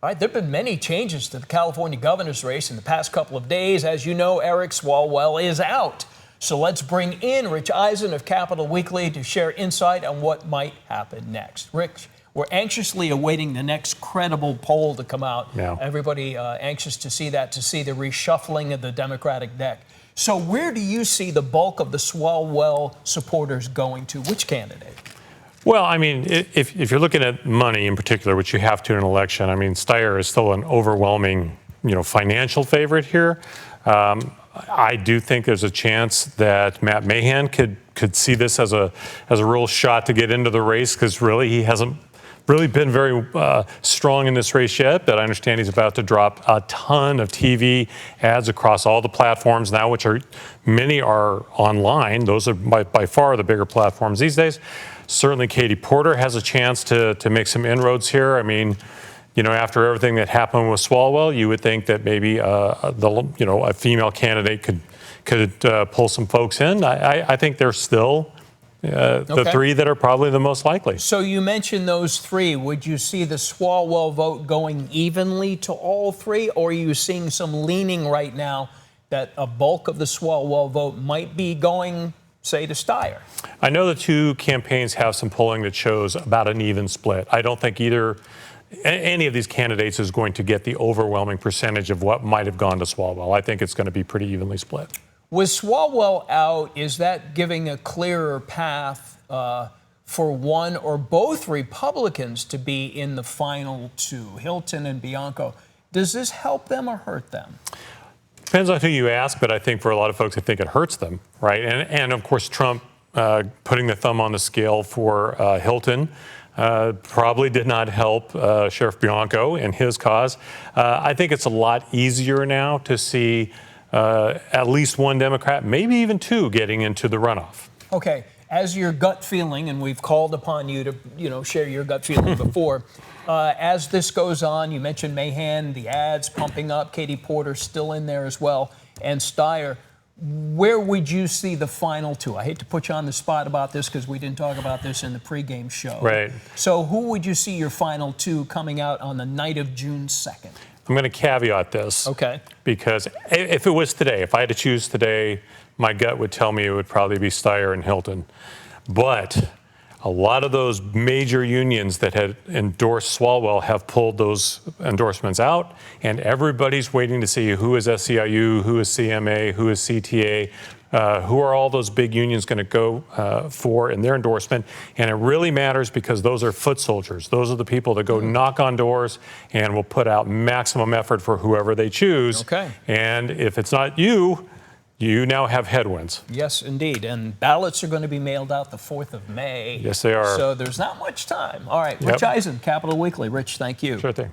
All right, there have been many changes to the California governor's race in the past couple of days. As you know, Eric Swalwell is out. So let's bring in Rich Eisen of Capital Weekly to share insight on what might happen next. Rich, we're anxiously awaiting the next credible poll to come out. Yeah. Everybody anxious to see that, to see the reshuffling of the Democratic deck. So where do you see the bulk of the Swalwell supporters going to? Which candidate? Well, I mean, if you're looking at money in particular, which you have to in an election, I mean, Steyer is still an overwhelming, financial favorite here. I do think there's a chance that Matt Mahan could see this as a real shot to get into the race, because really he hasn't really been very strong in this race yet. But I understand he's about to drop a ton of TV ads across all the platforms now, which many are online. Those are by far the bigger platforms these days. Certainly Katie Porter has a chance to make some inroads here. I mean, after everything that happened with Swalwell, you would think that maybe a female candidate could pull some folks in. I think they're still the three that are probably the most likely. So you mentioned those three. Would you see the Swalwell vote going evenly to all three, or are you seeing some leaning right now that a bulk of the Swalwell vote might be going, say, to Steyer? I know the two campaigns have some polling that shows about an even split. I don't think any of these candidates is going to get the overwhelming percentage of what might have gone to Swalwell. I think it's going to be pretty evenly split. With Swalwell out, is that giving a clearer path for one or both Republicans to be in the final two, Hilton and Bianco? Does this help them or hurt them? Depends on who you ask, but I think for a lot of folks, I think it hurts them, right? And of course, Trump putting the thumb on the scale for Hilton probably did not help Sheriff Bianco in his cause. I think it's a lot easier now to see at least one Democrat, maybe even two, getting into the runoff. Okay, as your gut feeling, and we've called upon you to share your gut feeling before, as this goes on, you mentioned Mahan, the ads pumping up, Katie Porter still in there as well, and Steyer. Where would you see the final two? I hate to put you on the spot about this because we didn't talk about this in the pregame show. Right. So who would you see your final two coming out on the night of June 2nd? I'm going to caveat this. Okay. Because if it was today, if I had to choose today, my gut would tell me it would probably be Steyer and Hilton. But a lot of those major unions that had endorsed Swalwell have pulled those endorsements out, and everybody's waiting to see who is SEIU, who is CMA, who is CTA, who are all those big unions going to go for in their endorsement. And it really matters because those are foot soldiers. Those are the people that go knock on doors and will put out maximum effort for whoever they choose. Okay. And if it's not you, you now have headwinds. Yes, indeed. And ballots are going to be mailed out the 4th of May. Yes, they are. So there's not much time. All right, Rich Eisen, Capital Weekly. Rich, thank you. Sure thing.